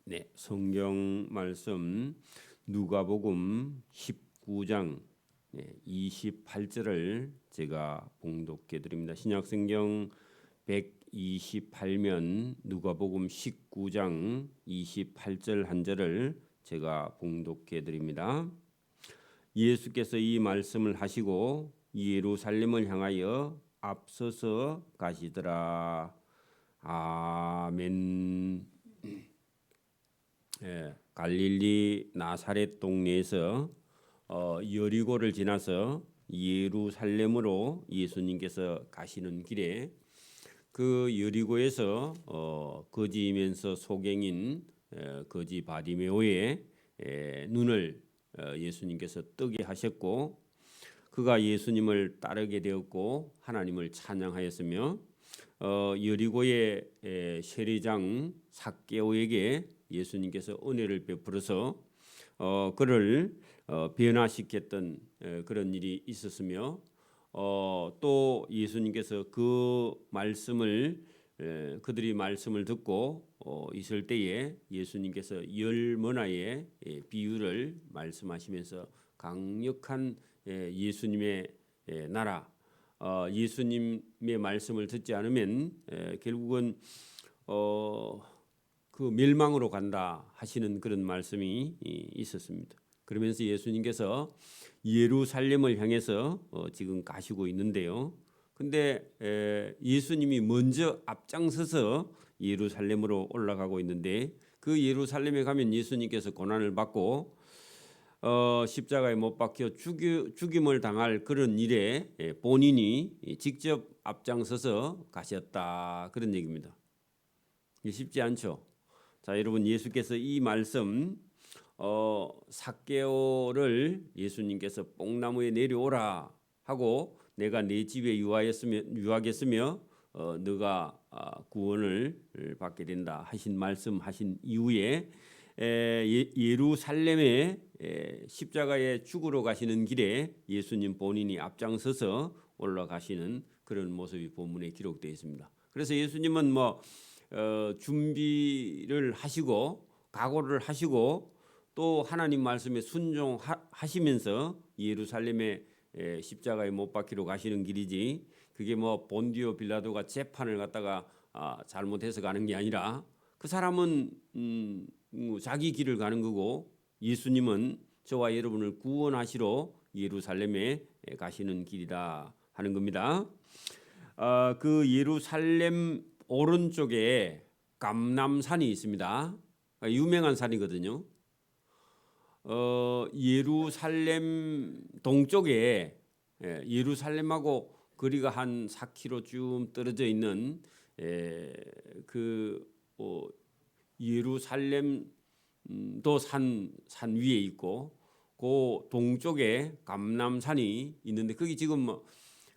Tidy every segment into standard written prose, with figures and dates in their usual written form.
네, 성경 말씀 누가복음 19장 28절을 제가 봉독해 드립니다. 신약성경 128면 누가복음 19장 28절 한 절을 제가 봉독해 드립니다. 예수께서 이 말씀을 하시고 예루살렘을 향하여 앞서서 가시더라. 아멘. 갈릴리 나사렛 동네에서 여리고를 지나서 예루살렘으로 예수님께서 가시는 길에 그 여리고에서 거지이면서 소경인 거지 바디메오의 눈을 예수님께서 뜨게 하셨고, 그가 예수님을 따르게 되었고 하나님을 찬양하였으며, 여리고의 세리장 삭개오에게 예수님께서 은혜를 베풀어서 그를 변화시켰던 그런 일이 있었으며, 또 예수님께서 그 말씀을 그들이 말씀을 듣고 있을 때에 예수님께서 열 문화의 비유를 말씀하시면서 강력한 예수님의 나라, 예수님의 말씀을 듣지 않으면 결국은 그 멸망으로 간다 하시는 그런 말씀이 있었습니다. 그러면서 예수님께서 예루살렘을 향해서 지금 가시고 있는데요. 근데 예수님이 먼저 앞장서서 예루살렘으로 올라가고 있는데, 그 예루살렘에 가면 예수님께서 고난을 받고 십자가에 못 박혀 죽임을 당할 그런 일에 본인이 직접 앞장서서 가셨다, 그런 얘기입니다. 쉽지 않죠. 자, 여러분, 예수께서 이 말씀 삭개오를 예수님께서 뽕나무에 내려오라 하고 내가 네 집에 유하겠으며 너가 구원을 받게 된다 하신 말씀하신 이후에 예루살렘에 십자가에 죽으러 가시는 길에 예수님 본인이 앞장서서 올라가시는 그런 모습이 본문에 기록되어 있습니다. 그래서 예수님은 준비를 하시고 각오를 하시고 또 하나님 말씀에 순종하시면서 예루살렘에 십자가에 못 박히러 가시는 길이지, 그게 본디오 빌라도가 재판을 갖다가 잘못해서 가는 게 아니라 그 사람은 자기 길을 가는 거고, 예수님은 저와 여러분을 구원하시러 예루살렘에 가시는 길이다 하는 겁니다. 그 예루살렘 오른쪽에 감람산이 있습니다. 유명한 산이거든요. 예루살렘 동쪽에 예루살렘하고 거리가 한 4km 쭉 떨어져 있는 예루살렘도 산 위에 있고, 그 동쪽에 감람산이 있는데, 거기 지금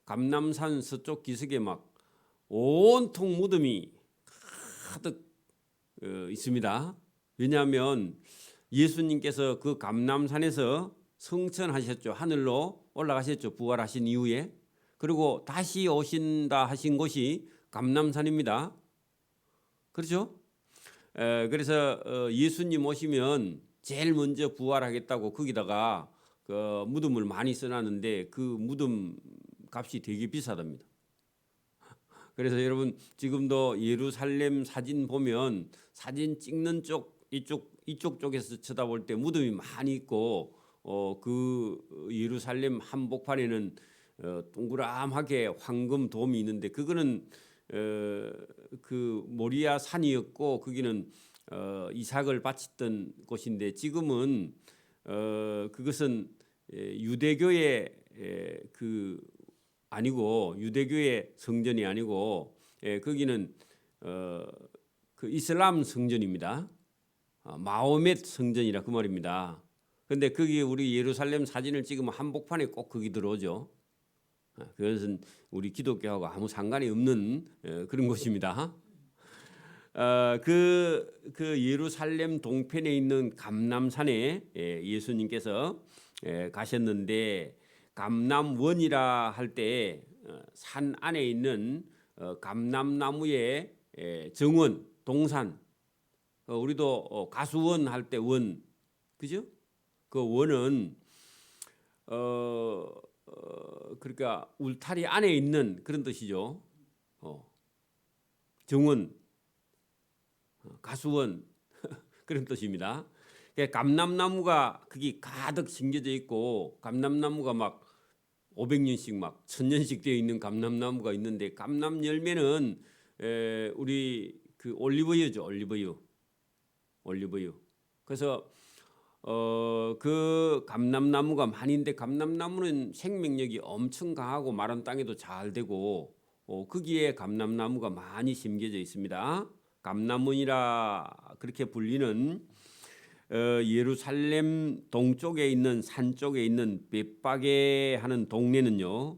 감람산 서쪽 기슭에 온통 무덤이 가득 있습니다. 왜냐하면 예수님께서 그 감람산에서 성천하셨죠. 하늘로 올라가셨죠. 부활하신 이후에. 그리고 다시 오신다 하신 곳이 감람산입니다. 그렇죠? 그래서 예수님 오시면 제일 먼저 부활하겠다고 거기다가 그 무덤을 많이 써놨는데, 그 무덤 값이 되게 비싸답니다. 그래서 여러분, 지금도 예루살렘 사진 보면 사진 찍는 쪽 이쪽 쪽에서 쳐다볼 때 무덤이 많이 있고, 그 예루살렘 한복판에는 동그랗게 황금 돔이 있는데, 그거는 그 모리아 산이었고 거기는 이삭을 바쳤던 곳인데, 지금은 그것은 유대교의 아니고, 유대교의 성전이 아니고 거기는 그 이슬람 성전입니다. 마호멧 성전이라 그 말입니다. 근데 거기 우리 예루살렘 사진을 찍으면 한복판에 꼭 거기 들어오죠. 그것은 우리 기독교하고 아무 상관이 없는 그런 곳입니다. 그 예루살렘 동편에 있는 감람산에 예수님께서 가셨는데, 감람원이라 할 때 산 안에 있는 감람나무의 정원, 동산, 우리도 가수원 할 때 원, 그죠? 그 원은 그러니까 울타리 안에 있는 그런 뜻이죠. 정원, 가수원 그런 뜻입니다. 감람나무가 거기 가득 심겨져 있고 감람나무가 막 500년씩 막 1000년씩 되어 있는 감람나무가 있는데 감람 열매는 우리 그 올리브유죠, 올리브유. 그래서 그 감람나무가 많은데 감람나무는 생명력이 엄청 강하고 마른 땅에도 잘 되고 거기에 감람나무가 많이 심겨져 있습니다. 감람문이라 그렇게 불리는 예루살렘 동쪽에 있는 산 쪽에 있는 벳바게 하는 동네는요.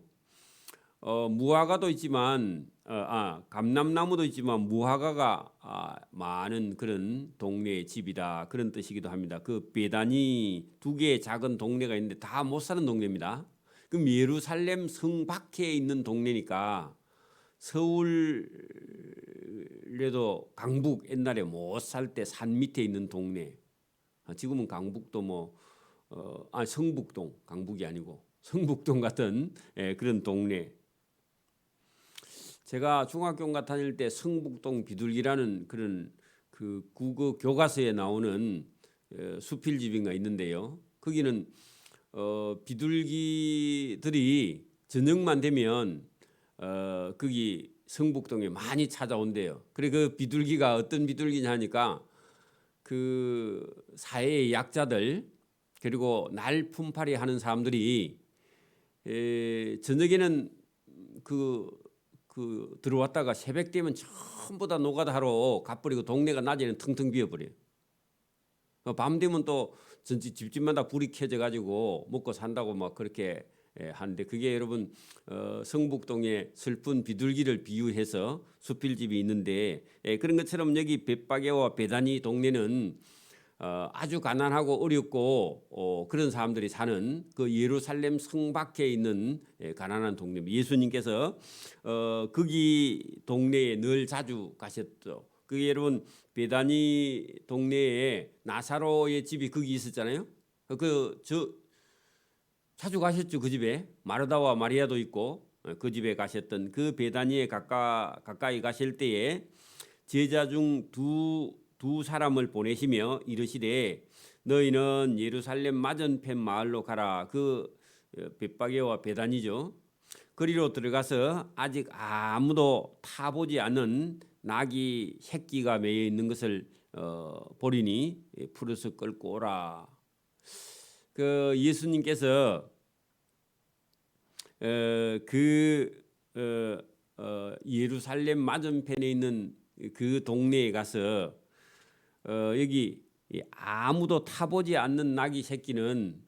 무화과도 있지만 감람나무도 있지만 무화과가 많은 그런 동네의 집이다 그런 뜻이기도 합니다. 그 베다니 두 개의 작은 동네가 있는데 다 못 사는 동네입니다. 그럼 예루살렘 성 밖에 있는 동네니까 서울에도 강북 옛날에 못 살 때 산 밑에 있는 동네. 지금은 강북도 성북동 강북이 아니고 성북동 같은 그런 동네. 제가 중학교 다닐 때 성북동 비둘기라는 그런 그 국어 교과서에 나오는 수필집인가 있는데요. 거기는 비둘기들이 저녁만 되면 거기 성북동에 많이 찾아온대요. 그래 그 비둘기가 어떤 비둘기냐 하니까 그 사회의 약자들 그리고 날품팔이 하는 사람들이 저녁에는 그 들어왔다가 새벽 되면 전부 다 노가다 하러 가버리고 동네가 낮에는 텅텅 비어버려요. 밤 되면 또 전체 집집마다 불이 켜져 가지고 먹고 산다고 막 그렇게 하는데 그게 여러분 성북동의 슬픈 비둘기를 비유해서 수필집이 있는데 그런 것처럼 여기 벳바게와 베다니 동네는 아주 가난하고 어렵고 그런 사람들이 사는 그 예루살렘 성 밖에 있는 가난한 동네. 예수님께서 거기 동네에 늘 자주 가셨죠. 그게 여러분 베다니 동네에 나사로의 집이 거기 있었잖아요. 자주 가셨죠. 그 집에 마르다와 마리아도 있고 그 집에 가셨던 그 베다니에 가까이 가실 때에 제자 중 두 사람을 보내시며 이르시되 너희는 예루살렘 맞은편 마을로 가라. 그 벳바게와 베다니죠. 거리로 들어가서 아직 아무도 타보지 않은 낙이 새끼가 매여 있는 것을 보리니 풀어서 끌고 오라. 그 예수님께서 예루살렘 맞은편에 있는 그 동네에 가서 여기 아무도 타보지 않는 낙이 새끼는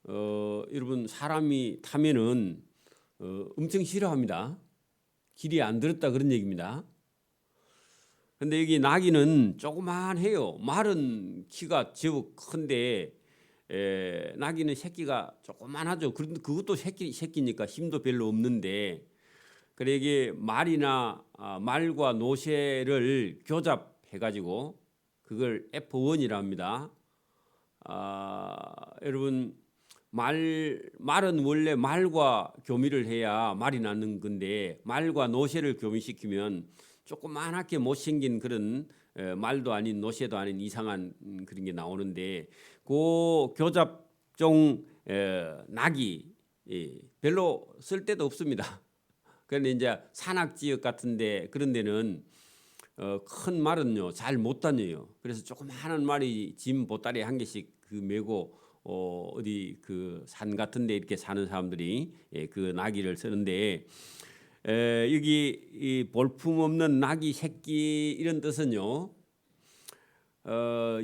여러분 사람이 타면은 엄청 싫어합니다. 길이 안 들었다 그런 얘기입니다. 근데 여기 나귀는 조그만해요. 말은 키가 제법 큰데 나귀는 새끼가 조그만하죠. 그런데 그것도 새끼니까 힘도 별로 없는데 그래 이게 말과 노새를 교잡해가지고 그걸 F1이라 합니다. 여러분 말은 원래 말과 교미를 해야 말이 나는 건데 말과 노새를 교미시키면 조그만하게 못생긴 그런 말도 아닌 노새도 아닌 이상한 그런 게 나오는데 그 교잡종 낙이 별로 쓸데도 없습니다. 그런데 이제 산악지역 같은데 그런 데는 큰 말은요 잘 못 다녀요. 그래서 조그마한 말이 짐 보따리 한 개씩 그 메고 어디 그 산 같은데 이렇게 사는 사람들이 그 나귀를 쓰는데 여기 이 볼품 없는 나귀 새끼 이런 뜻은요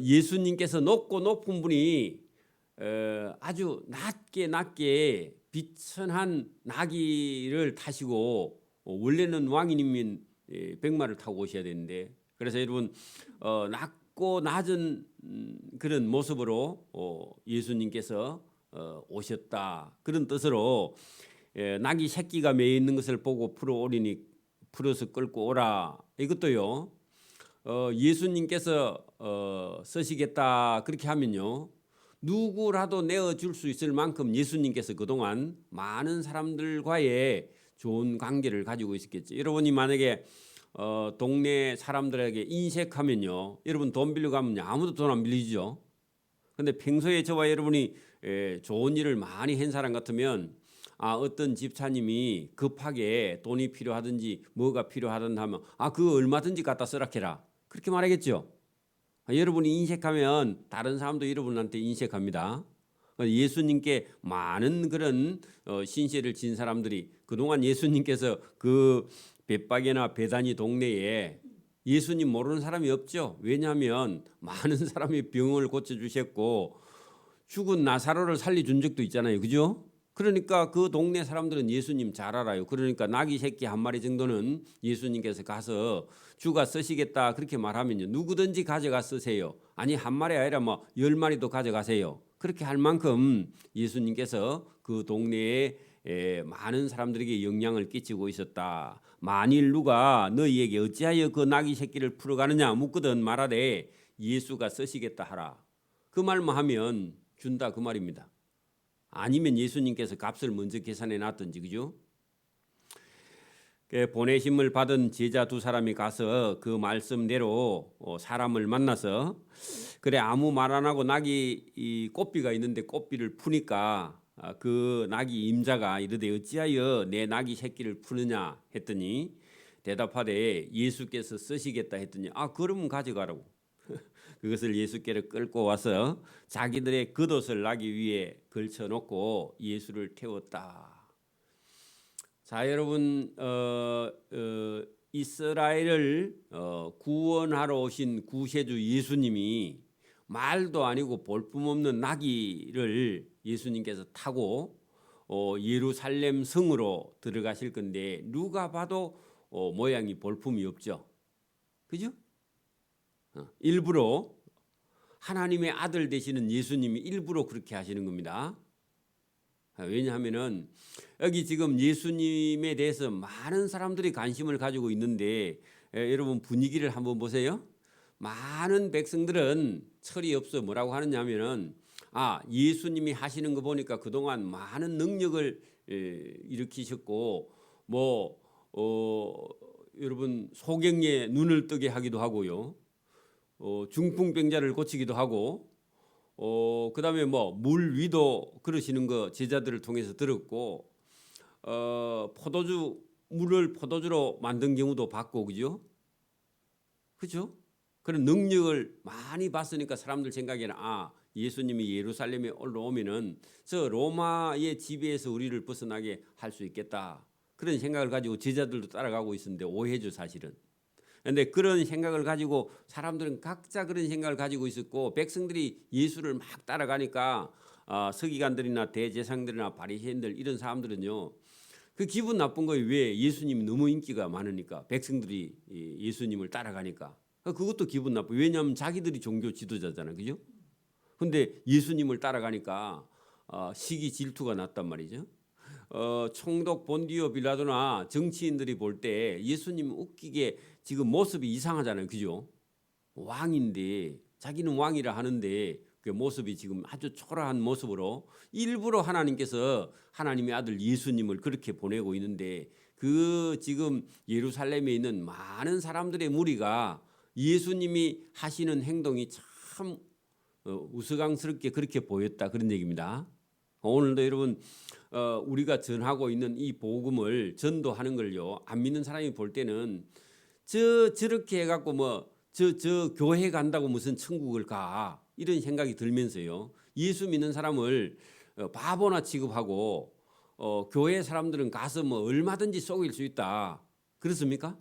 예수님께서 높고 높은 분이 아주 낮게 비천한 나귀를 타시고 원래는 왕이면 백마를 타고 오셔야 되는데 그래서 여러분 낮고 낮은 그런 모습으로 예수님께서 오셨다 그런 뜻으로 낙이 새끼가 매여 있는 것을 보고 풀어서 끌고 오라 이것도요 예수님께서 쓰시겠다 그렇게 하면요. 누구라도 내어줄 수 있을 만큼 예수님께서 그동안 많은 사람들과의 좋은 관계를 가지고 있었겠죠. 여러분이 만약에 동네 사람들에게 인색하면요. 여러분 돈 빌려가면 아무도 돈 안 빌리죠. 근데 평소에 저와 여러분이 좋은 일을 많이 한 사람 같으면 어떤 집사님이 급하게 돈이 필요하든지 뭐가 필요하든 하면 그거 얼마든지 갖다 쓰라 해라. 그렇게 말하겠죠. 여러분이 인색하면 다른 사람도 여러분한테 인색합니다. 예수님께 많은 그런 신세를 진 사람들이 그동안 예수님께서 그 벳박이나 베다니 동네에 예수님 모르는 사람이 없죠. 왜냐하면 많은 사람이 병을 고쳐주셨고 죽은 나사로를 살려준 적도 있잖아요. 그죠? 그러니까 그 동네 사람들은 예수님 잘 알아요. 그러니까 나귀 새끼 한 마리 정도는 예수님께서 가서 주가 쓰시겠다 그렇게 말하면요. 누구든지 가져가 쓰세요. 아니 한 마리 아니라 10마리도 가져가세요. 그렇게 할 만큼 예수님께서 그 동네에 많은 사람들에게 영향을 끼치고 있었다. 만일 누가 너희에게 어찌하여 그 나귀 새끼를 풀어가느냐 묻거든 말하되 예수가 쓰시겠다 하라. 그 말만 하면 준다 그 말입니다. 아니면 예수님께서 값을 먼저 계산해 놨든지 그죠? 보내심을 받은 제자 두 사람이 가서 그 말씀대로 사람을 만나서 그래 아무 말 안 하고 낙이 이 꽃비가 있는데 꽃비를 푸니까 그 낙이 임자가 이르되 어찌하여 내 낙이 새끼를 푸느냐 했더니 대답하되 예수께서 쓰시겠다 했더니 그러면 가져가라고. 그것을 예수께로 끌고 와서 자기들의 겉옷을 나귀 위에 걸쳐놓고 예수를 태웠다. 자 여러분 이스라엘을 구원하러 오신 구세주 예수님이 말도 아니고 볼품없는 나귀를 예수님께서 타고 예루살렘 성으로 들어가실 건데 누가 봐도 모양이 볼품이 없죠. 그죠? 일부러 하나님의 아들 되시는 예수님이 일부러 그렇게 하시는 겁니다. 왜냐하면은 여기 지금 예수님에 대해서 많은 사람들이 관심을 가지고 있는데 여러분 분위기를 한번 보세요. 많은 백성들은 철이 없어 뭐라고 하느냐면은 예수님이 하시는 거 보니까 그동안 많은 능력을 일으키셨고 여러분 소경의 눈을 뜨게 하기도 하고요. 중풍병자를 고치기도 하고 그다음에 물 위도 그러시는 거 제자들을 통해서 들었고 물을 포도주로 만든 경우도 봤고 그죠? 그죠? 그런 능력을 많이 봤으니까 사람들 생각에는 예수님이 예루살렘에 올라오면은 저 로마의 지배에서 우리를 벗어나게 할 수 있겠다. 그런 생각을 가지고 제자들도 따라가고 있었는데 오해죠 사실은. 그런데 그런 생각을 가지고 사람들은 각자 그런 생각을 가지고 있었고 백성들이 예수를 막 따라가니까 서기관들이나 대제사장들이나 바리새인들 이런 사람들은요. 그 기분 나쁜 거예요. 왜? 예수님이 너무 인기가 많으니까 백성들이 예수님을 따라가니까. 그것도 기분 나쁘고 왜냐하면 자기들이 종교 지도자잖아요. 그죠? 근데 예수님을 따라가니까 시기 질투가 났단 말이죠. 총독 본디오 빌라도나 정치인들이 볼 때 예수님 웃기게 지금 모습이 이상하잖아요. 그죠? 왕인데 자기는 왕이라 하는데 그 모습이 지금 아주 초라한 모습으로 일부러 하나님께서 하나님의 아들 예수님을 그렇게 보내고 있는데 그 지금 예루살렘에 있는 많은 사람들의 무리가 예수님이 하시는 행동이 참 우스꽝스럽게 그렇게 보였다 그런 얘기입니다. 오늘도 여러분 우리가 전하고 있는 이 복음을 전도하는 걸요 안 믿는 사람이 볼 때는 저렇게 해갖고 저 교회 간다고 무슨 천국을 가 이런 생각이 들면서요 예수 믿는 사람을 바보나 취급하고 교회 사람들은 가서 얼마든지 속일 수 있다 그렇습니까?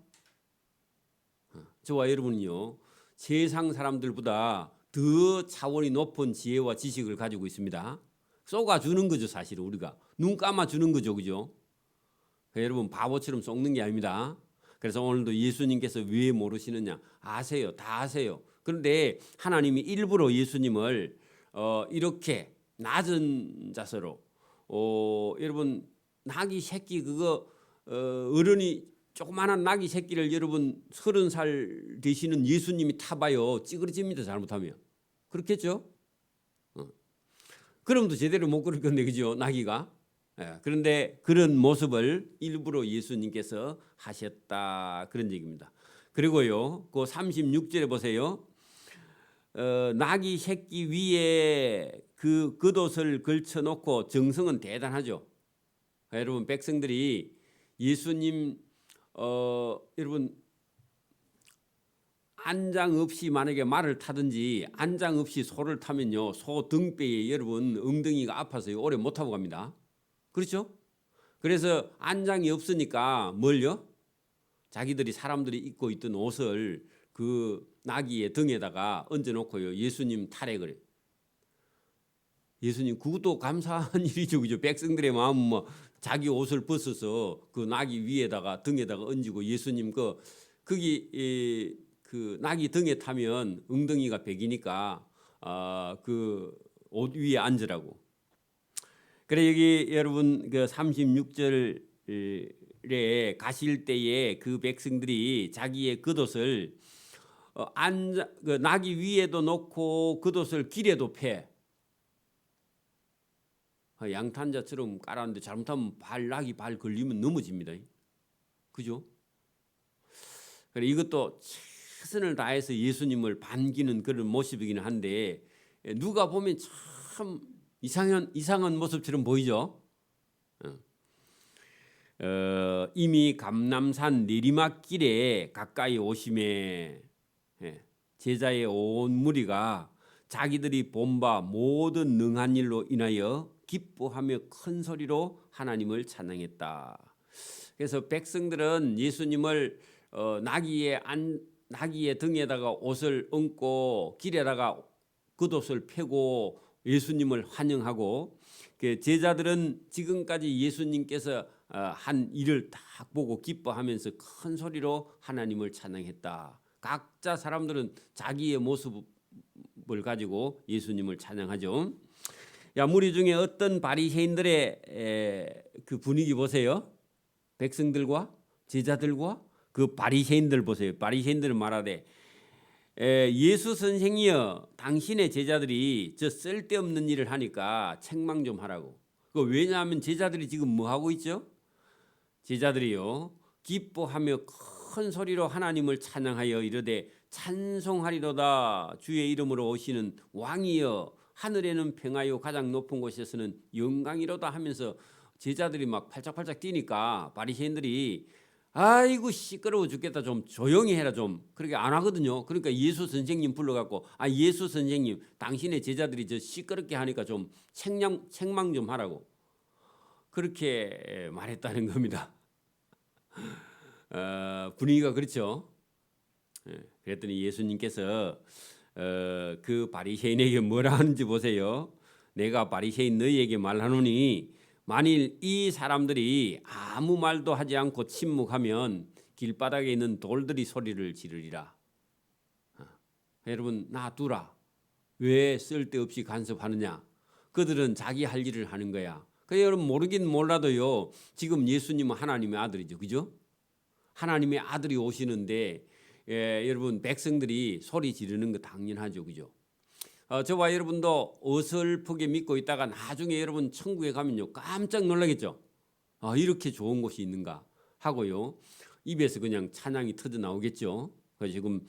저와 여러분은요 세상 사람들보다 더 차원이 높은 지혜와 지식을 가지고 있습니다. 쏘아주는 거죠 사실은 우리가 눈 감아주는 거죠 그죠? 여러분 바보처럼 속는 게 아닙니다. 그래서 오늘도 예수님께서 왜 모르시느냐 아세요. 다 아세요. 그런데 하나님이 일부러 예수님을 이렇게 낮은 자세로 여러분 나귀 새끼 그거 어른이 조그마한 낙이 새끼를 여러분 30살 되시는 예수님이 타봐요. 찌그러집니다. 잘못하면. 그렇겠죠? 그럼도 제대로 못 그럴 건데 그죠? 낙이가. 그런데 그런 모습을 일부러 예수님께서 하셨다 그런 얘기입니다. 그리고요, 그 36절에 보세요. 낙이 새끼 위에 그 겉옷을 걸쳐놓고 정성은 대단하죠. 여러분 백성들이 예수님 여러분 안장 없이 만약에 말을 타든지 안장 없이 소를 타면요, 소 등뼈에 여러분 엉덩이가 아파서 오래 못 타고 갑니다. 그렇죠? 그래서 안장이 없으니까 뭘요? 자기들이 사람들이 입고 있던 옷을 그 나귀의 등에다가 얹어놓고요, 예수님 타래 그래. 예수님 그것도 감사한 일이죠, 그죠? 백성들의 마음은 뭐 자기 옷을 벗어서 그 나귀 위에다가 등에다가 얹고 예수님 거기 그 나귀 등에 타면 엉덩이가 베기니까 그 옷 위에 앉으라고. 그래 여기 여러분 그 36절에 가실 때에 그 백성들이 자기의 겉옷을 그 나귀 위에도 놓고 겉옷을 길에도 패. 양탄자처럼 깔았는데 잘못하면 낙이 발 걸리면 넘어집니다. 그죠? 그래 이것도 최선을 다해서 예수님을 반기는 그런 모습이긴 한데 누가 보면 참 이상한 모습처럼 보이죠. 이미 감람산 내리막길에 가까이 오심에 제자의 온 무리가 자기들이 본 바 모든 능한 일로 인하여 기뻐하며 큰 소리로 하나님을 찬양했다. 그래서 백성들은 예수님을 나귀의 등에다가 옷을 얹고 길에다가 겉옷을 펴고 예수님을 환영하고, 제자들은 지금까지 예수님께서 한 일을 딱 보고 기뻐하면서 큰 소리로 하나님을 찬양했다. 각자 사람들은 자기의 모습을 가지고 예수님을 찬양하죠. 야, 무리 중에 어떤 바리새인들의 그 분위기 보세요. 백성들과 제자들과 그 바리새인들 보세요. 바리새인들은 말하되 예수 선생이여, 당신의 제자들이 저 쓸데없는 일을 하니까 책망 좀 하라고. 왜냐하면 제자들이 지금 뭐 하고 있죠? 제자들이요, 기뻐하며 큰 소리로 하나님을 찬양하여 이르되 찬송하리로다. 주의 이름으로 오시는 왕이여, 하늘에는 평화요 가장 높은 곳에서는 영광이로다 하면서 제자들이 막 팔짝팔짝 뛰니까 바리새인들이 아이고 시끄러워 죽겠다, 좀 조용히 해라 좀, 그렇게 안 하거든요. 그러니까 예수 선생님 불러갖고 예수 선생님, 당신의 제자들이 저 시끄럽게 하니까 좀 책망 좀 하라고 그렇게 말했다는 겁니다. 분위기가 그렇죠. 그랬더니 예수님께서 그 바리새인에게 뭐라 하는지 보세요. 내가 바리새인 너희에게 말하노니 만일 이 사람들이 아무 말도 하지 않고 침묵하면 길바닥에 있는 돌들이 소리를 지르리라. 여러분 놔두라. 왜 쓸데없이 간섭하느냐. 그들은 자기 할 일을 하는 거야. 여러분 모르긴 몰라도요, 지금 예수님은 하나님의 아들이죠. 그죠? 하나님의 아들이 오시는데 여러분 백성들이 소리 지르는 거 당연하죠. 그죠? 저와 여러분도 어설프게 믿고 있다가 나중에 여러분 천국에 가면요 깜짝 놀라겠죠. 이렇게 좋은 곳이 있는가 하고요, 입에서 그냥 찬양이 터져 나오겠죠. 지금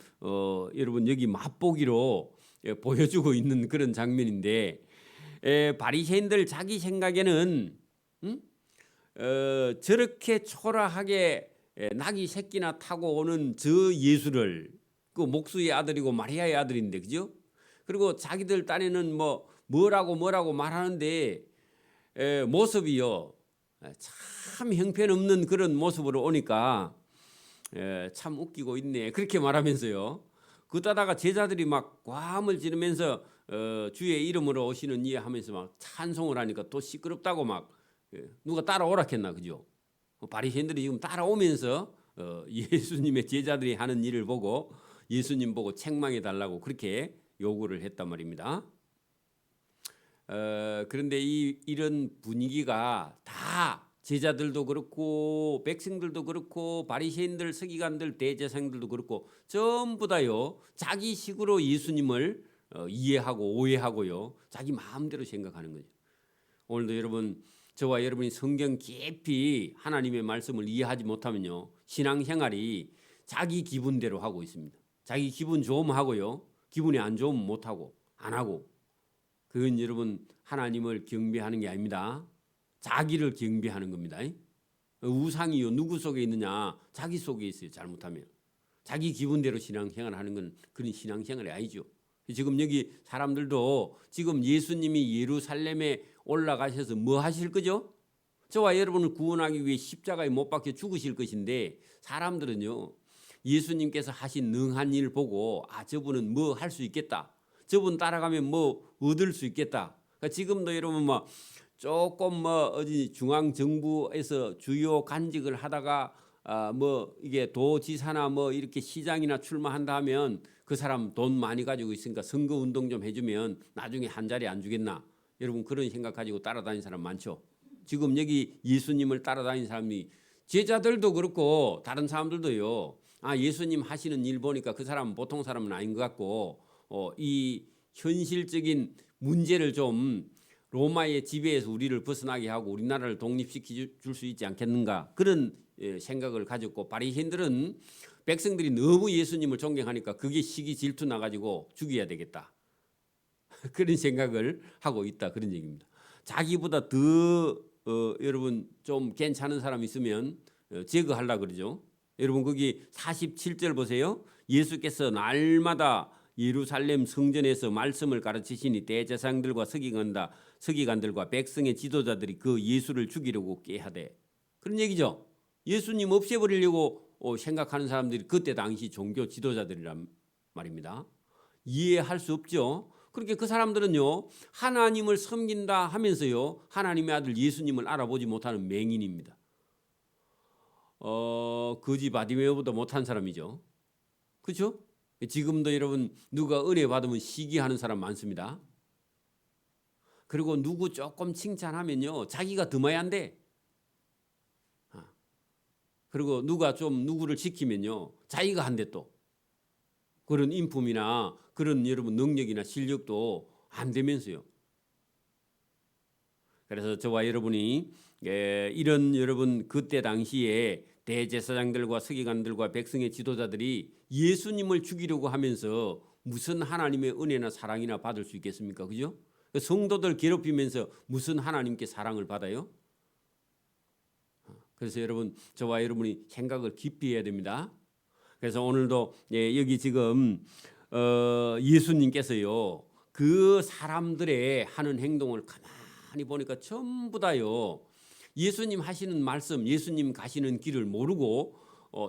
여러분 여기 맛보기로 보여주고 있는 그런 장면인데, 바리새인들 자기 생각에는 저렇게 초라하게 낙이 새끼나 타고 오는 저 예수를, 그 목수의 아들이고 마리아의 아들인데, 그죠? 그리고 자기들 딴에는 뭐라고 말하는데 모습이요 참 형편없는 그런 모습으로 오니까 참 웃기고 있네 그렇게 말하면서요, 그러다가 제자들이 막 꽐을 지르면서 주의 이름으로 오시는 이 하면서 막 찬송을 하니까 또 시끄럽다고 막 누가 따라오라겠나. 그죠? 바리새인들이 지금 따라오면서 예수님의 제자들이 하는 일을 보고 예수님 보고 책망해 달라고 그렇게 요구를 했단 말입니다. 그런데 이런 분위기가 다 제자들도 그렇고 백성들도 그렇고 바리새인들, 서기관들, 대제사장들도 그렇고 전부 다요 자기 식으로 예수님을 이해하고 오해하고요 자기 마음대로 생각하는 거죠. 오늘도 여러분 저와 여러분이 성경 깊이 하나님의 말씀을 이해하지 못하면요 신앙생활이 자기 기분대로 하고 있습니다. 자기 기분 좋으면 하고요 기분이 안 좋으면 못하고 안 하고 그건 여러분 하나님을 경배하는 게 아닙니다. 자기를 경배하는 겁니다. 우상이요 누구 속에 있느냐 자기 속에 있어요. 잘못하면 자기 기분대로 신앙생활을 하는 건 그런 신앙생활이 아니죠. 지금 여기 사람들도 지금 예수님이 예루살렘에 올라가셔서 뭐 하실 거죠? 저와 여러분을 구원하기 위해 십자가에 못 박혀 죽으실 것인데 사람들은요 예수님께서 하신 능한 일 보고 저분은 뭐 할 수 있겠다. 저분 따라가면 뭐 얻을 수 있겠다. 그러니까 지금도 여러분 뭐 조금 뭐 어디 중앙 정부에서 주요 간직을 하다가 뭐 이게 도지사나 뭐 이렇게 시장이나 출마한다 하면 그 사람 돈 많이 가지고 있으니까 선거 운동 좀 해주면 나중에 한 자리 안 주겠나? 여러분 그런 생각 가지고 따라다니는 사람 많죠. 지금 여기 예수님을 따라다니는 사람이 제자들도 그렇고 다른 사람들도요. 예수님 하시는 일 보니까 그 사람은 보통 사람은 아닌 것 같고 이 현실적인 문제를 좀 로마의 지배에서 우리를 벗어나게 하고 우리나라를 독립시켜 줄 수 있지 않겠는가 그런 생각을 가졌고 바리새인들은 백성들이 너무 예수님을 존경하니까 그게 시기 질투 나가지고 죽여야 되겠다 그런 생각을 하고 있다 그런 얘기입니다. 자기보다 더 여러분 좀 괜찮은 사람 있으면 제거하려고 그러죠. 여러분 거기 47절 보세요. 예수께서 날마다 예루살렘 성전에서 말씀을 가르치시니 대제사장들과 서기관들과 백성의 지도자들이 그 예수를 죽이려고 꾀하되 그런 얘기죠. 예수님 없애버리려고 생각하는 사람들이 그때 당시 종교 지도자들이란 말입니다. 이해할 수 없죠. 그렇게 그 사람들은요 하나님을 섬긴다 하면서요 하나님의 아들 예수님을 알아보지 못하는 맹인입니다. 거지 바디메오보다 못한 사람이죠. 그렇죠? 지금도 여러분 누가 은혜 받으면 시기하는 사람 많습니다. 그리고 누구 조금 칭찬하면요 자기가 더 많이 한대. 그리고 누가 좀 누구를 지키면요 자기가 한대 또. 그런 인품이나 그런 여러분 능력이나 실력도 안 되면서요. 그래서 저와 여러분이 이런 여러분 그때 당시에 대제사장들과 서기관들과 백성의 지도자들이 예수님을 죽이려고 하면서 무슨 하나님의 은혜나 사랑이나 받을 수 있겠습니까? 그죠? 성도들 괴롭히면서 무슨 하나님께 사랑을 받아요? 그래서 여러분 저와 여러분이 생각을 깊이 해야 됩니다. 그래서 오늘도 여기 지금 예수님께서요 그 사람들의 하는 행동을 가만히 보니까 전부 다요 예수님 하시는 말씀, 예수님 가시는 길을 모르고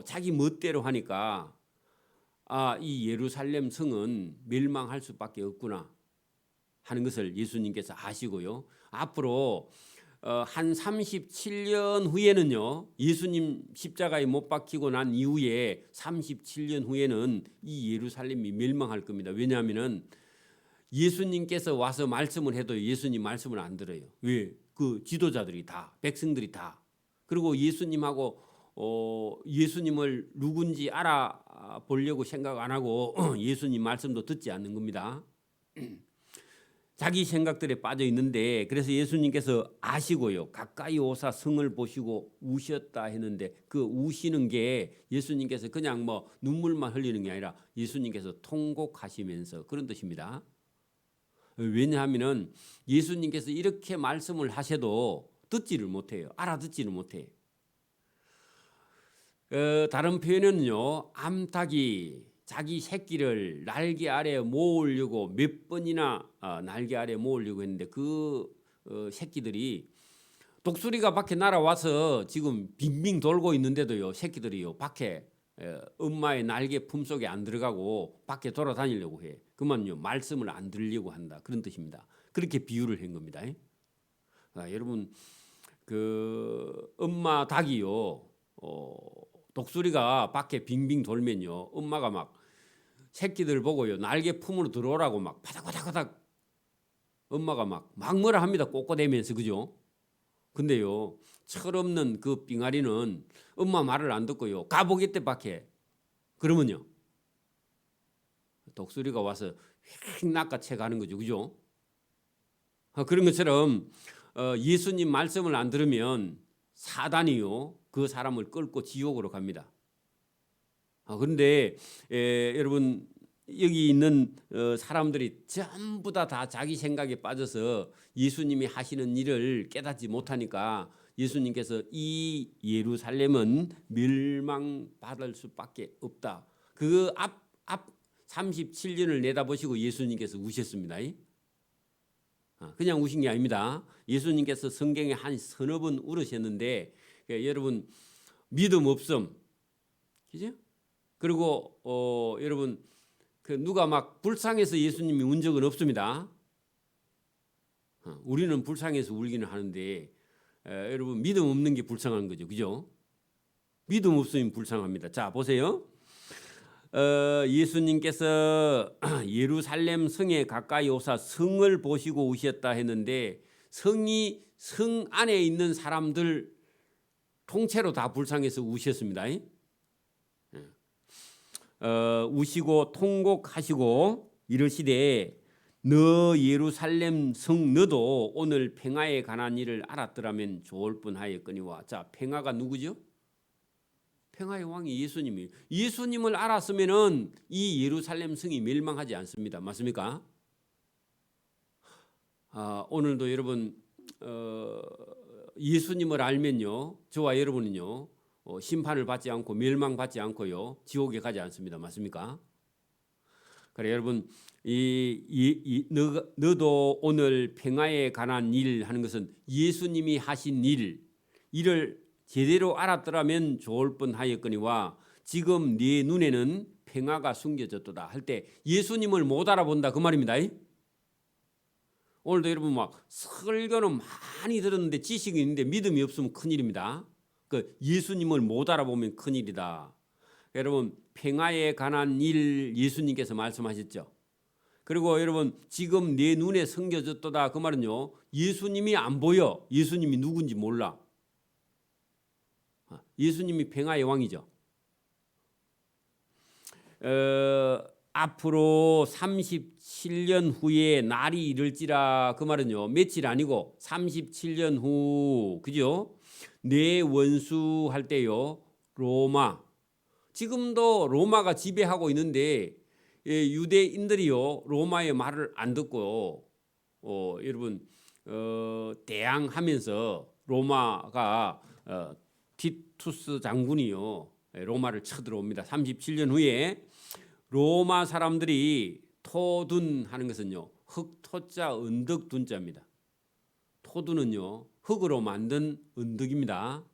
자기 멋대로 하니까 이 예루살렘 성은 멸망할 수밖에 없구나 하는 것을 예수님께서 아시고요. 앞으로 한 37년 후에는요. 예수님 십자가에 못 박히고 난 이후에 37년 후에는 이 예루살렘이 멸망할 겁니다. 왜냐하면은 예수님께서 와서 말씀을 해도 예수님 말씀을 안 들어요. 왜? 그 지도자들이 다 백성들이 다 그리고 예수님하고 예수님을 누군지 알아보려고 생각 안 하고 예수님 말씀도 듣지 않는 겁니다. 자기 생각들에 빠져 있는데 그래서 예수님께서 아시고요. 가까이 오사 성을 보시고 우셨다 했는데 그 우시는 게 예수님께서 그냥 뭐 눈물만 흘리는 게 아니라 예수님께서 통곡하시면서 그런 뜻입니다. 왜냐하면 예수님께서 이렇게 말씀을 하셔도 듣지를 못해요. 알아듣지를 못해요. 다른 표현은요. 암탉이 자기 새끼를 날개 아래 모으려고 몇 번이나 날개 아래 모으려고 했는데 그 새끼들이 독수리가 밖에 날아와서 지금 빙빙 돌고 있는데도요. 새끼들이요. 밖에 엄마의 날개 품속에 안 들어가고 밖에 돌아다니려고 해. 그만요. 말씀을 안 들으려고 한다. 그런 뜻입니다. 그렇게 비유를 한 겁니다. 여러분 그 엄마 닭이요. 독수리가 밖에 빙빙 돌면요. 엄마가 막 새끼들 보고요. 날개 품으로 들어오라고 막 바닥바닥바닥 엄마가 막 뭐라 합니다. 꼬꼬대면서 그죠? 근데요, 철없는 그 빙아리는 엄마 말을 안 듣고요, 가보겠대 밖에. 그러면요, 독수리가 와서 휙 낚아채 가는 거죠, 그죠? 그런 것처럼 예수님 말씀을 안 들으면 사단이요, 그 사람을 끌고 지옥으로 갑니다. 그런데 여러분, 여기 있는 사람들이 전부 다 자기 생각에 빠져서 예수님이 하시는 일을 깨닫지 못하니까 예수님께서 이 예루살렘은 멸망받을 수밖에 없다. 그 앞 37년을 내다보시고 예수님께서 우셨습니다. 그냥 우신 게 아닙니다. 예수님께서 성경에 한 서너 번 울으셨는데, 여러분 믿음 없음, 그죠? 그리고 여러분 그 누가 막 불쌍해서 예수님이 운 적은 없습니다. 우리는 불쌍해서 울기는 하는데 여러분 믿음 없는 게 불쌍한 거죠, 그죠? 믿음 없으면 불쌍합니다. 자, 보세요. 예수님께서 예루살렘 성에 가까이 오사 성을 보시고 우셨다 했는데, 성이 성 안에 있는 사람들 통째로 다 불쌍해서 우셨습니다. 우시고 통곡하시고 이르시되, 너 예루살렘 성 너도 오늘 평화에 관한 일을 알았더라면 좋을 뻔하였거니와. 자, 평화가 누구죠? 평화의 왕이 예수님이에요. 예수님을 알았으면은 이 예루살렘 성이 멸망하지 않습니다. 맞습니까? 오늘도 여러분 예수님을 알면요, 저와 여러분은요, 심판을 받지 않고 멸망받지 않고요, 지옥에 가지 않습니다. 맞습니까? 그래, 여러분, 너도 오늘 평화에 관한 일 하는 것은 예수님이 하신 일을 제대로 알았더라면 좋을 뻔하였거니와 지금 네 눈에는 평화가 숨겨졌도다 할 때 예수님을 못 알아본다 그 말입니다. 오늘도 여러분 막 설교는 많이 들었는데 지식이 있는데 믿음이 없으면 큰일입니다. 그 예수님을 못 알아보면 큰일이다. 여러분, 평화에 관한 일 예수님께서 말씀하셨죠. 그리고 여러분, 지금 내 눈에 숨겨졌도다 그 말은요, 예수님이 안 보여. 예수님이 누군지 몰라. 예수님이 평화의 왕이죠. 앞으로 37년 후에 날이 이를지라 그 말은요, 며칠 아니고 37년 후, 그죠? 내 원수 할 때요, 로마. 지금도 로마가 지배하고 있는데 유대인들이요, 로마의 말을 안 듣고 여러분 대항하면서 로마가 티투스 장군이요, 로마를 쳐들어옵니다. 37년 후에 로마 사람들이 토둔하는 것은요, 흙토자 언덕둔자입니다. 토둔은요, 흙으로 만든 언덕입니다.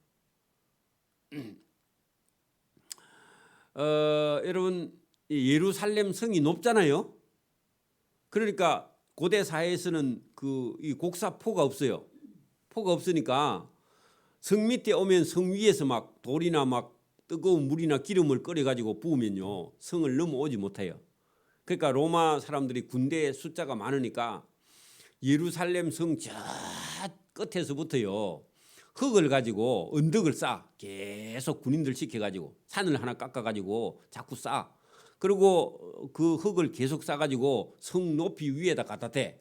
여러분, 예루살렘 성이 높잖아요. 그러니까 고대 사회에서는 이 곡사포가 없어요. 포가 없으니까 성 밑에 오면 성 위에서 막 돌이나 막 뜨거운 물이나 기름을 끓여가지고 부으면요, 성을 넘어오지 못해요. 그러니까 로마 사람들이 군대 숫자가 많으니까 예루살렘 성 저 끝에서부터요, 흙을 가지고 언덕을 쌓아 계속 군인들 시켜가지고 산을 하나 깎아가지고 자꾸 쌓아. 그리고 그 흙을 계속 쌓아가지고 성 높이 위에다 갖다 대.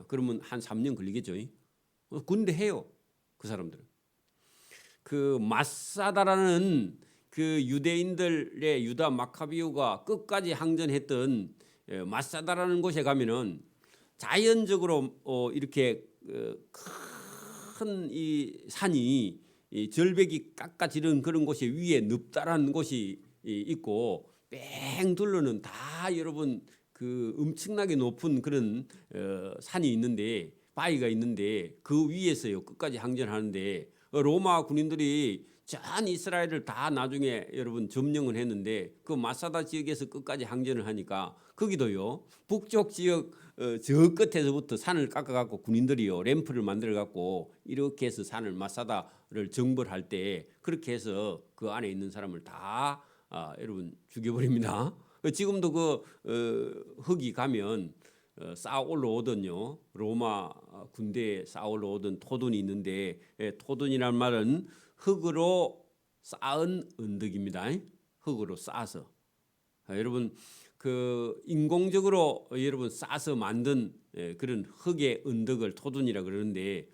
그러면 한 3년 걸리겠죠. 군대 해요, 그 사람들은. 그 마사다라는 그 유대인들의 유다 마카비오가 끝까지 항전했던 마사다라는 곳에 가면은 자연적으로 이렇게 큰 이 산이 절벽이 깎아지른 그런 곳이 위에 늪다란 곳이 있고 뺑 둘러는 다 여러분 그 엄청나게 높은 그런 산이 있는데, 바위가 있는데 그 위에서요 끝까지 항전하는데 로마 군인들이 전 이스라엘을 다 나중에 여러분 점령을 했는데 그 마사다 지역에서 끝까지 항전을 하니까 거기도요 북쪽 지역 저 끝에서부터 산을 깎아갖고 군인들이요 램프를 만들어갖고 이렇게 해서 산을 마사다를 정벌할 때 그렇게 해서 그 안에 있는 사람을 다 여러분 죽여버립니다. 지금도 그 흙이 가면 쌓아 올라오던요. 로마 군대에 쌓아 올라오던 토둔이 있는데 토둔이란 말은 흙으로 쌓은 언덕입니다. 흙으로 쌓아서 여러분 그 인공적으로 여러분 쌓아서 만든 그런 흙의 언덕을 토둔이라 그러는데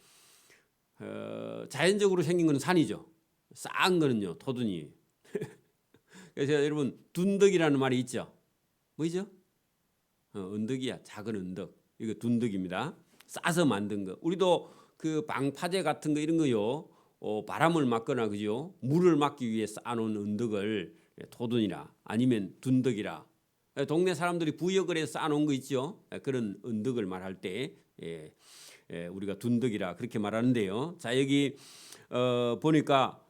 자연적으로 생긴 것은 산이죠. 쌓은 거는요 토둔이. 그래서 여러분 둔덕이라는 말이 있죠. 뭐죠? 언덕이야. 작은 언덕. 이거 둔덕입니다. 싸서 만든 거. 우리도 그 방파제 같은 거 이런 거요. 바람을 막거나 그죠? 물을 막기 위해 쌓아놓은 언덕을 토둔이라 아니면 둔덕이라. 동네 사람들이 부역을 해서 쌓아놓은 거 있죠. 그런 언덕을 말할 때 우리가 둔덕이라 그렇게 말하는데요. 자 여기 보니까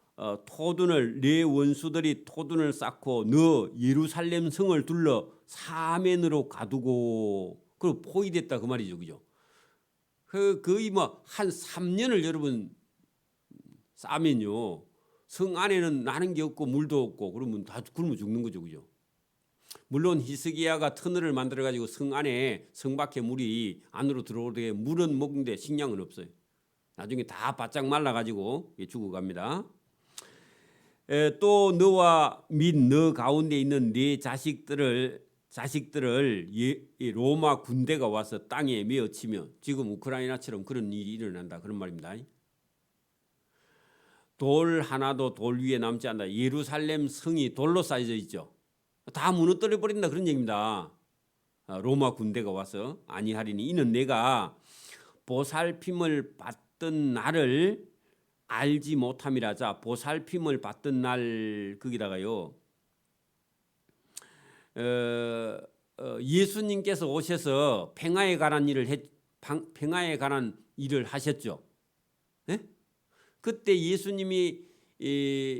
토둔을 네 원수들이 토둔을 쌓고 너 예루살렘 성을 둘러 사면으로 가두고 그리고 포위됐다 그 말이죠, 그죠? 거의 뭐 한 3년을 여러분 싸면요 성 안에는 나는 게 없고 물도 없고 그러면 다 굶어 죽는 거죠, 그죠? 물론 히스기야가 터널을 만들어 가지고 성 안에 성 밖에 물이 안으로 들어오게 물은 먹는데 식량은 없어요. 나중에 다 바짝 말라 가지고 죽어갑니다. 또 너와 및 너 가운데 있는 네 자식들을 로마 군대가 와서 땅에 메어치며 지금 우크라이나처럼 그런 일이 일어난다 그런 말입니다. 돌 하나도 돌 위에 남지 않는다. 예루살렘 성이 돌로 쌓여져 있죠. 다 무너뜨려 버린다 그런 얘기입니다. 로마 군대가 와서 아니하리니 이는 내가 보살핌을 받던 날을 알지 못함이라. 자 보살핌을 받던 날 거기다가요 예수님께서 오셔서 평화에 관한 일을 하셨죠. 네? 그때 예수님이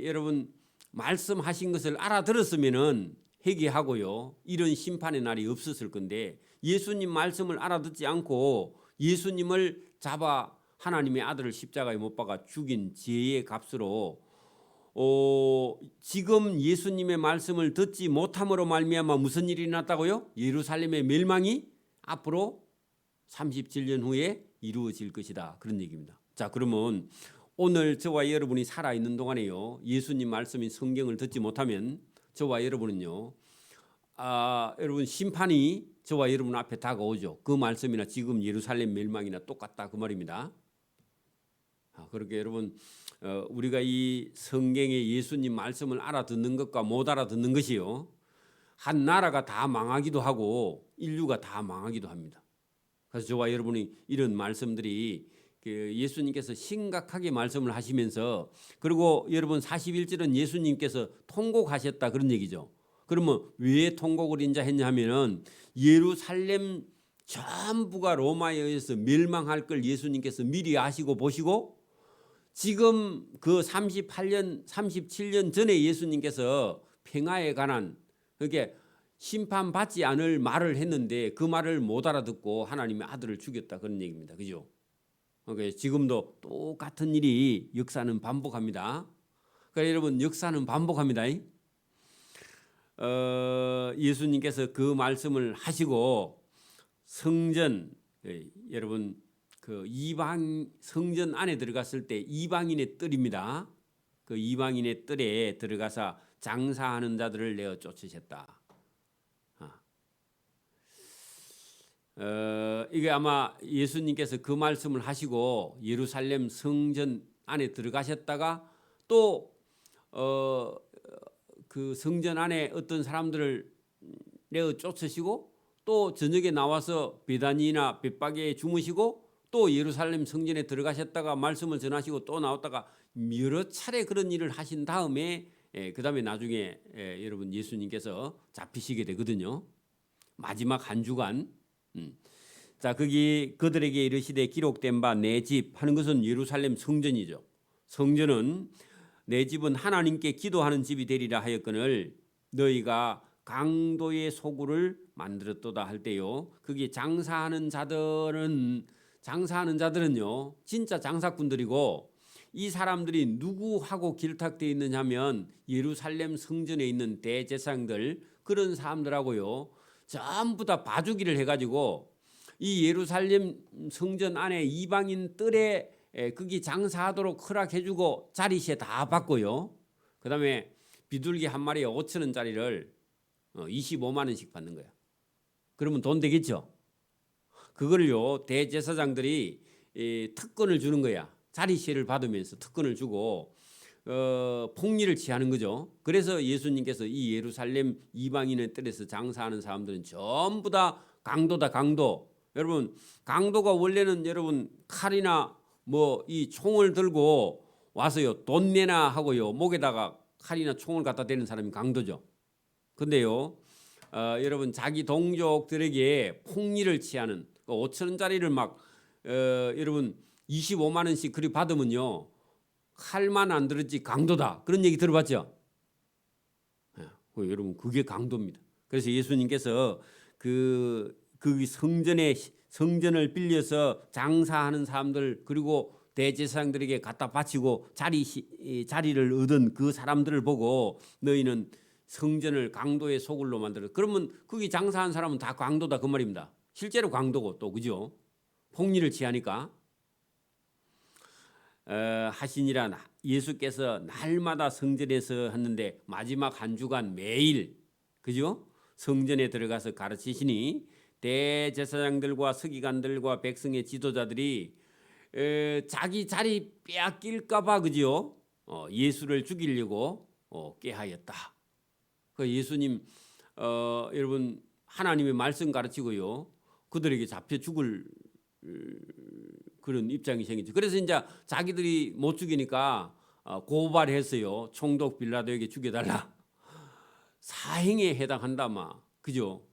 여러분 말씀하신 것을 알아들었으면은 회개하고요 이런 심판의 날이 없었을 건데 예수님 말씀을 알아듣지 않고 예수님을 잡아 하나님의 아들을 십자가에 못 박아 죽인 죄의 값으로 지금 예수님의 말씀을 듣지 못함으로 말미암아 무슨 일이 났다고요? 예루살렘의 멸망이 앞으로 37년 후에 이루어질 것이다 그런 얘기입니다. 자 그러면 오늘 저와 여러분이 살아있는 동안에요 예수님 말씀인 성경을 듣지 못하면 저와 여러분은요 여러분 심판이 저와 여러분 앞에 다가오죠. 그 말씀이나 지금 예루살렘 멸망이나 똑같다 그 말입니다. 그렇게 여러분 우리가 이 성경의 예수님 말씀을 알아듣는 것과 못 알아듣는 것이요 한 나라가 다 망하기도 하고 인류가 다 망하기도 합니다. 그래서 저와 여러분이 이런 말씀들이 예수님께서 심각하게 말씀을 하시면서 그리고 여러분 41절은 예수님께서 통곡하셨다 그런 얘기죠. 그러면 왜 통곡을 인자 했냐면은 예루살렘 전부가 로마에 의해서 멸망할 걸 예수님께서 미리 아시고 보시고 지금 그 37년 전에 예수님께서 평화에 관한 그게 심판받지 않을 말을 했는데 그 말을 못 알아듣고 하나님의 아들을 죽였다 그런 얘기입니다. 그죠? 그러니까 지금도 똑같은 일이 역사는 반복합니다. 그러니까 여러분 역사는 반복합니다. 예수님께서 그 말씀을 하시고 성전 여러분 그 이방 성전 안에 들어갔을 때 이방인의 뜰입니다. 그 이방인의 뜰에 들어가서 장사하는 자들을 내어 쫓으셨다. 이게 아마 예수님께서 그 말씀을 하시고 예루살렘 성전 안에 들어가셨다가 또 그 성전 안에 어떤 사람들을 내어 쫓으시고 또 저녁에 나와서 베다니나 벳바게에 주무시고 또 예루살렘 성전에 들어가셨다가 말씀을 전하시고 또 나왔다가 여러 차례 그런 일을 하신 다음에 그 다음에 나중에 여러분 예수님께서 잡히시게 되거든요. 마지막 한 주간. 자 거기 그들에게 이르시되 기록된 바 내 집 하는 것은 예루살렘 성전이죠. 성전은 내 집은 하나님께 기도하는 집이 되리라 하였거늘 너희가 강도의 소굴을 만들었도다 할 때요. 그게 장사하는 자들은요 진짜 장사꾼들이고 이 사람들이 누구하고 길탁되어 있느냐 하면 예루살렘 성전에 있는 대제사장들 그런 사람들하고요 전부 다 봐주기를 해가지고 이 예루살렘 성전 안에 이방인 뜰에 거기 장사하도록 허락해주고 자리세 다 받고요. 그다음에 비둘기 한 마리에 5,000원짜리를 25만 원씩 받는 거야. 그러면 돈 되겠죠. 그거를요 대제사장들이 특권을 주는 거야. 자리세를 받으면서 특권을 주고 폭리를 취하는 거죠. 그래서 예수님께서 이 예루살렘 이방인의 뜰에서 장사하는 사람들은 전부 다 강도다, 강도. 여러분 강도가 원래는 여러분 칼이나 뭐 이 총을 들고 와서요 돈 내나 하고요 목에다가 칼이나 총을 갖다 대는 사람이 강도죠. 근데요 여러분 자기 동족들에게 폭리를 취하는 5,000원짜리를 막 여러분 25만 원씩 그리 받으면요 칼만 안 들었지 강도다 그런 얘기 들어봤죠? 여러분 그게 강도입니다. 그래서 예수님께서 그 성전을 빌려서 장사하는 사람들 그리고 대제사장들에게 갖다 바치고 자리를 얻은 그 사람들을 보고 너희는 성전을 강도의 소굴로 만들어. 그러면 거기 장사한 사람은 다 강도다 그 말입니다. 실제로 강도고 또 그죠? 폭리를 취하니까 하시니라. 예수께서 날마다 성전에서 하는데 마지막 한 주간 매일 그죠? 성전에 들어가서 가르치시니 대제사장들과 서기관들과 백성의 지도자들이 자기 자리 빼앗길까봐 그죠? 예수를 죽이려고 꾀하였다. 그 예수님 여러분 하나님의 말씀 가르치고요 그들에게 잡혀 죽을 그런 입장이 생기죠. 그래서 이제 자기들이 못 죽이니까 고발했어요. 총독 빌라도에게 죽여달라. 사형에 해당한다마 그죠?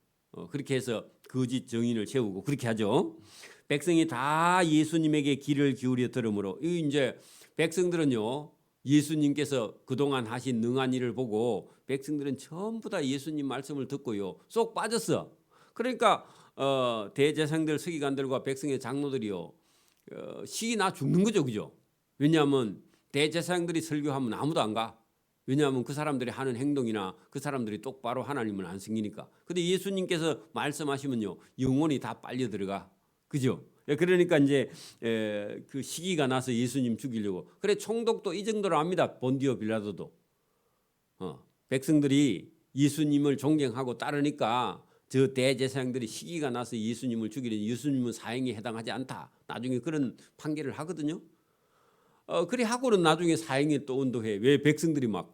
그렇게 해서 거짓 증인을 세우고 그렇게 하죠. 백성이 다 예수님에게 귀를 기울여 들으므로 이제 백성들은요 예수님께서 그동안 하신 능한 일을 보고 백성들은 전부 다 예수님 말씀을 듣고요 쏙 빠졌어. 그러니까 대제사장들 서기관들과 백성의 장로들이요 시기 나 죽는 거죠, 그죠? 왜냐하면 대제사장들이 설교하면 아무도 안 가. 왜냐하면 그 사람들이 하는 행동이나 그 사람들이 똑바로 하나님을 안 섬기니까. 근데 예수님께서 말씀하시면요 영혼이 다 빨려 들어가, 그죠? 그러니까 이제 그 시기가 나서 예수님 죽이려고. 그래 총독도 이 정도로 압니다. 본디오 빌라도도 백성들이 예수님을 존경하고 따르니까 저 대제사장들이 시기가 나서 예수님을 죽이려니 예수님은 사형에 해당하지 않다. 나중에 그런 판결을 하거든요. 그래 하고는 나중에 사형에 또 운동해. 왜 백성들이 막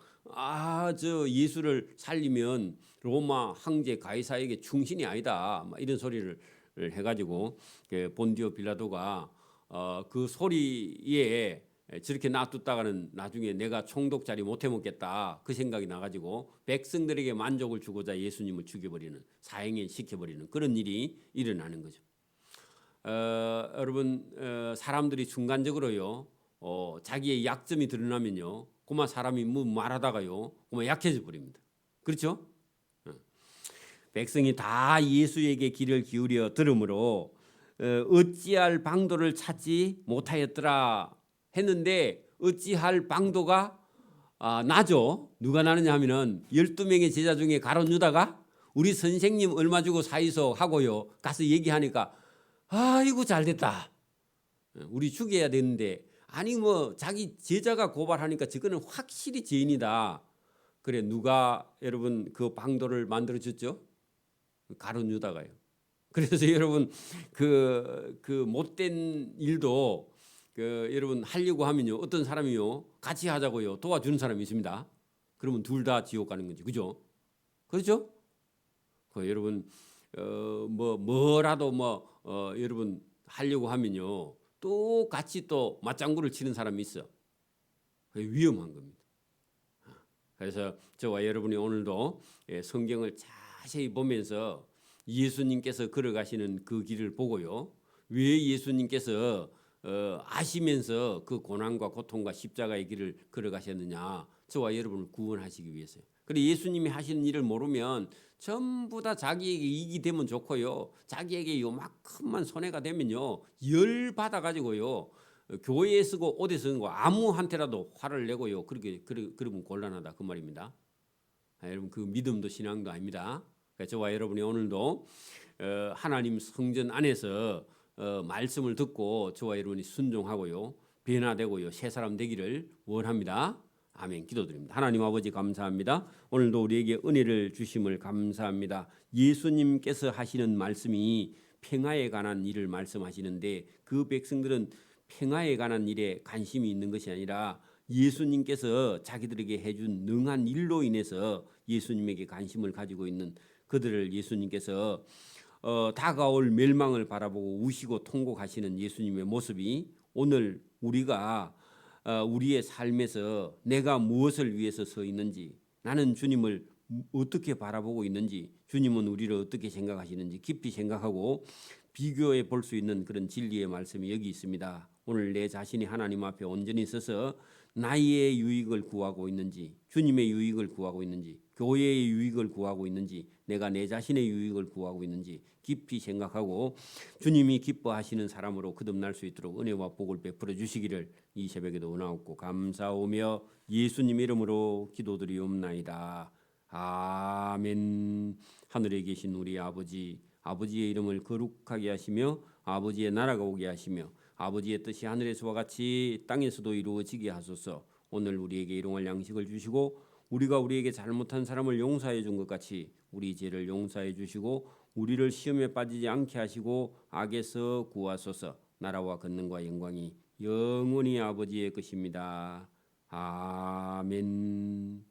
저 예수를 살리면 로마 황제 가이사에게 충신이 아니다. 막 이런 소리를 해가지고 본디오 빌라도가 그 소리에 저렇게 놔뒀다가는 나중에 내가 총독 자리 못 해먹겠다 그 생각이 나가지고 백성들에게 만족을 주고자 예수님을 죽여버리는 사형에 시켜버리는 그런 일이 일어나는 거죠. 여러분 사람들이 순간적으로요 자기의 약점이 드러나면요 그만 사람이 뭐 말하다가요 그만 약해져 버립니다. 그렇죠? 백성이 다 예수에게 귀를 기울여 들으므로 어찌할 방도를 찾지 못하였더라 했는데 어찌할 방도가 나죠. 누가 나느냐 하면은 12명의 제자 중에 가룟 유다가 우리 선생님 얼마 주고 사이소 하고요 가서 얘기하니까 아이고 잘됐다. 우리 죽여야 되는데 아니 뭐 자기 제자가 고발하니까 저거는 확실히 죄인이다. 그래 누가 여러분 그 방도를 만들어 줬죠? 가룟 유다가요. 그래서 여러분 그 못된 일도 여러분 하려고 하면요 어떤 사람이요 같이 하자고요 도와주는 사람이 있습니다. 그러면 둘 다 지옥 가는 거지, 그죠? 그렇죠? 여러분 뭐라도 여러분 하려고 하면요 똑같이 또 맞장구를 치는 사람이 있어. 위험한 겁니다. 그래서 저와 여러분이 오늘도 성경을 자세히 보면서 예수님께서 걸어가시는 그 길을 보고요 왜 예수님께서 아시면서 그 고난과 고통과 십자가의 길을 걸어가셨느냐 저와 여러분을 구원하시기 위해서요. 그리고 예수님이 하시는 일을 모르면 전부 다 자기에게 이익이 되면 좋고요 자기에게 요만큼만 손해가 되면요 열 받아가지고요 교회에 쓰고 어디 쓰는 거 아무한테라도 화를 내고요 그러면 곤란하다 그 말입니다. 여러분 그 믿음도 신앙도 아닙니다. 그러니까 저와 여러분이 오늘도 하나님 성전 안에서 말씀을 듣고 저와 여러분이 순종하고요, 변화되고요, 새 사람 되기를 원합니다. 아멘. 기도드립니다. 하나님 아버지 감사합니다. 오늘도 우리에게 은혜를 주심을 감사합니다. 예수님께서 하시는 말씀이 평화에 관한 일을 말씀하시는데 그 백성들은 평화에 관한 일에 관심이 있는 것이 아니라 예수님께서 자기들에게 해준 능한 일로 인해서 예수님에게 관심을 가지고 있는 그들을 예수님께서 다가올 멸망을 바라보고 우시고 통곡하시는 예수님의 모습이 오늘 우리가 우리의 삶에서 내가 무엇을 위해서 서 있는지, 나는 주님을 어떻게 바라보고 있는지, 주님은 우리를 어떻게 생각하시는지 깊이 생각하고 비교해 볼 수 있는 그런 진리의 말씀이 여기 있습니다. 오늘 내 자신이 하나님 앞에 온전히 서서 나의 유익을 구하고 있는지, 주님의 유익을 구하고 있는지, 교회의 유익을 구하고 있는지, 내가 내 자신의 유익을 구하고 있는지 깊이 생각하고 주님이 기뻐하시는 사람으로 거듭날 수 있도록 은혜와 복을 베풀어 주시기를 이 새벽에도 원하옵고 감사오며 예수님 이름으로 기도드리옵나이다. 아멘. 하늘에 계신 우리 아버지, 아버지의 이름을 거룩하게 하시며 아버지의 나라가 오게 하시며 아버지의 뜻이 하늘에서와 같이 땅에서도 이루어지게 하소서. 오늘 우리에게 일용할 양식을 주시고 우리가 우리에게 잘못한 사람을 용서해 준 것 같이 우리 죄를 용서해 주시고 우리를 시험에 빠지지 않게 하시고 악에서 구하소서. 나라와 권능과 영광이 영원히 아버지의 것입니다. 아멘.